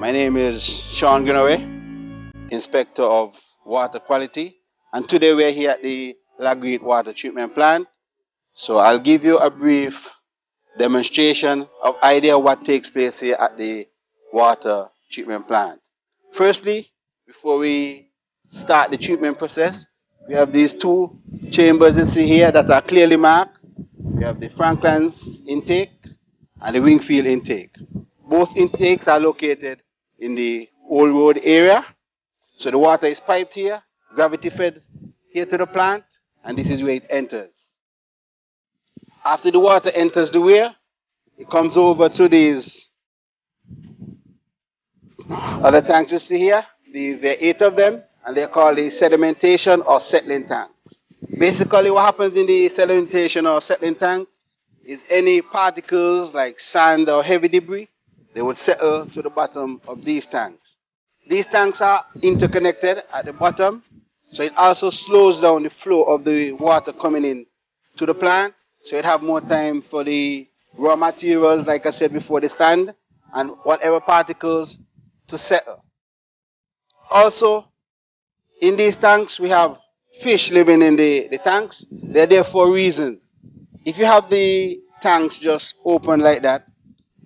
My name is Sean Gunaway, Inspector of Water Quality, and today we're here at the Lagreed Water Treatment Plant. So I'll give you a brief demonstration of idea what takes place here at the water treatment plant. Firstly, before we start the treatment process, we have these two chambers you see here that are clearly marked. We have the Franklin's intake and the Wingfield intake. Both intakes are located in the Old Road area. So the water is piped here, gravity fed here to the plant, and this is where it enters. After the water enters the weir, it comes over to these other tanks you see here. There are 8 of them, and they're called the sedimentation or settling tanks. Basically, what happens in the sedimentation or settling tanks is any particles like sand or heavy debris, they would settle to the bottom of these tanks. These tanks are interconnected at the bottom, so it also slows down the flow of the water coming in to the plant, so it have more time for the raw materials, like I said before, the sand and whatever particles to settle. Also, in these tanks, we have fish living in the tanks. They're there for reasons. If you have the tanks just open like that,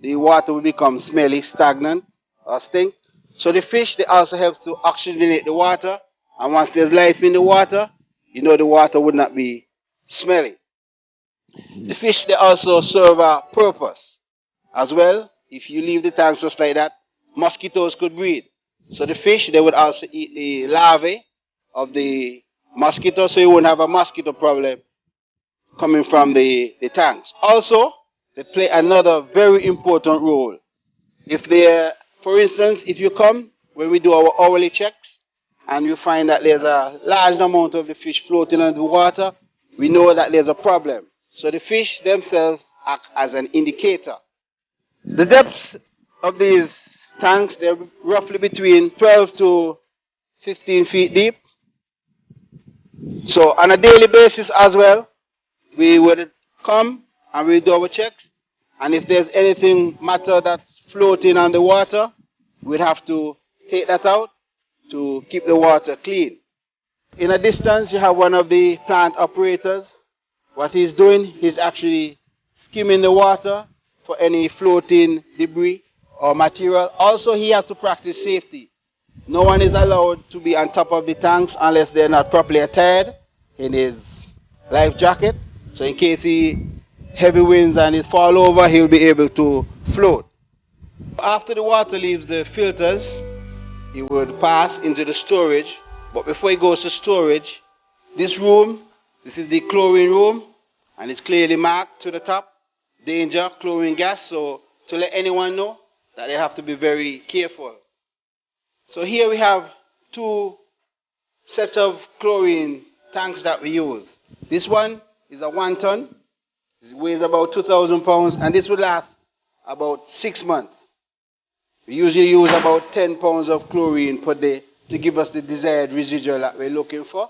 the water will become smelly, stagnant, or stink. So the fish, they also help to oxygenate the water. And once there's life in the water, you know the water would not be smelly. The fish, they also serve a purpose as well. If you leave the tanks just like that, mosquitoes could breed. So the fish, they would also eat the larvae of the mosquito, so you won't have a mosquito problem coming from the tanks. Also, they play another very important role. If they, for instance, if you come when we do our hourly checks and you find that there's a large amount of the fish floating in the water, we know that there's a problem. So the fish themselves act as an indicator. The depths of these tanks, they're roughly between 12 to 15 feet deep. So on a daily basis as well, we would come and we do our checks. And if there's anything matter that's floating on the water, we'd have to take that out to keep the water clean. In a distance, you have one of the plant operators. What he's doing, he's actually skimming the water for any floating debris or material. Also, he has to practice safety. No one is allowed to be on top of the tanks unless they're not properly attired in his life jacket. So in case he heavy winds and it fall over, he'll be able to float. After the water leaves the filters, it would pass into the storage. But before it goes to storage, this room, this is the chlorine room, and it's clearly marked to the top, danger, chlorine gas, so to let anyone know that they have to be very careful. So here we have 2 sets of chlorine tanks that we use. This one is a 1 ton, it weighs about 2,000 pounds, and this will last about 6 months. We usually use about 10 pounds of chlorine per day to give us the desired residual that we're looking for.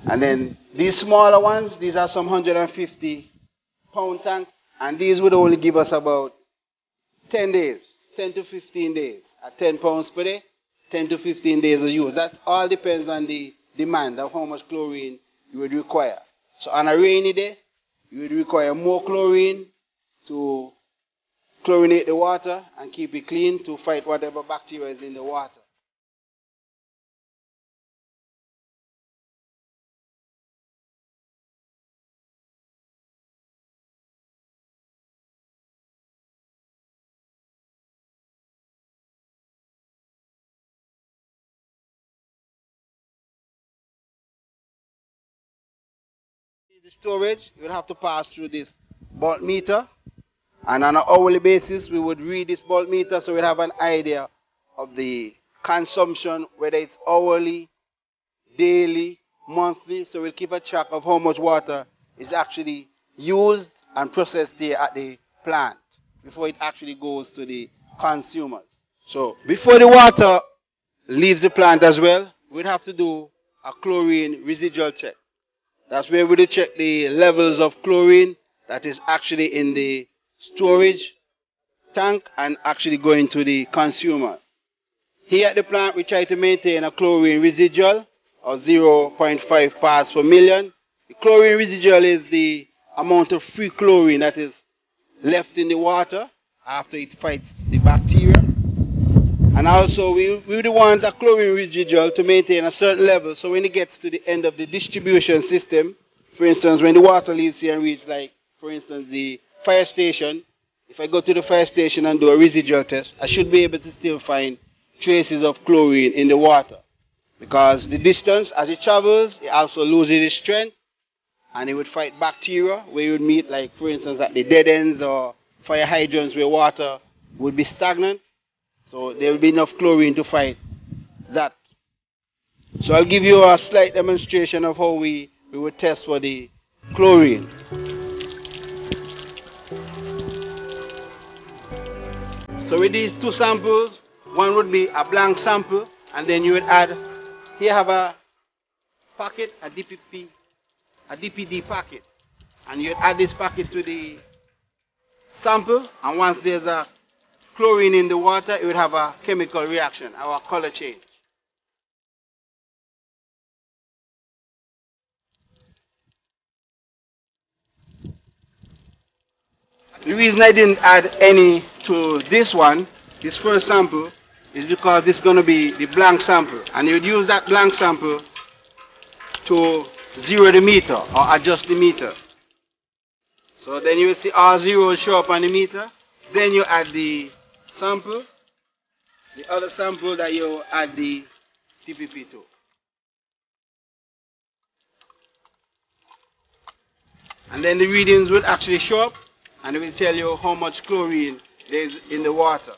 And then these smaller ones, these are some 150 pound tanks, and these would only give us about 10 days, 10 to 15 days, at 10 pounds per day, 10 to 15 days of use. That all depends on the demand of how much chlorine you would require. So on a rainy day, you would require more chlorine to chlorinate the water and keep it clean to fight whatever bacteria is in the water. The storage, you will have to pass through this bulk meter, and on an hourly basis we would read this bulk meter so we'd have an idea of the consumption, whether it's hourly, daily, monthly, so we'll keep a track of how much water is actually used and processed here at the plant before it actually goes to the consumers. So before the water leaves the plant as well, we'd have to do a chlorine residual check. That's where we check the levels of chlorine that is actually in the storage tank and actually going to the consumer. Here at the plant, we try to maintain a chlorine residual of 0.5 parts per million. The chlorine residual is the amount of free chlorine that is left in the water after it fights the bacteria. And also, we would want a chlorine residual to maintain a certain level, so when it gets to the end of the distribution system, for instance, when the water leaves here and reaches, like, for instance, the fire station, if I go to the fire station and do a residual test, I should be able to still find traces of chlorine in the water. Because the distance, as it travels, it also loses its strength, and it would fight bacteria where you would meet, like, for instance, at the dead ends or fire hydrants where water would be stagnant. So there will be enough chlorine to fight that. So I'll give you a slight demonstration of how we would test for the chlorine. So with these two samples, one would be a blank sample, and then you would add, here I have a packet, a DPD packet, and you would add this packet to the sample, and once there's a chlorine in the water, it would have a chemical reaction, or a color change. The reason I didn't add any to this one, this first sample, is because this is going to be the blank sample, and you'd use that blank sample to zero the meter or adjust the meter. So then you will see all zeros show up on the meter. Then you add the sample, the other sample that you add the TPP to. And then the readings would actually show up, and it will tell you how much chlorine there is in the water.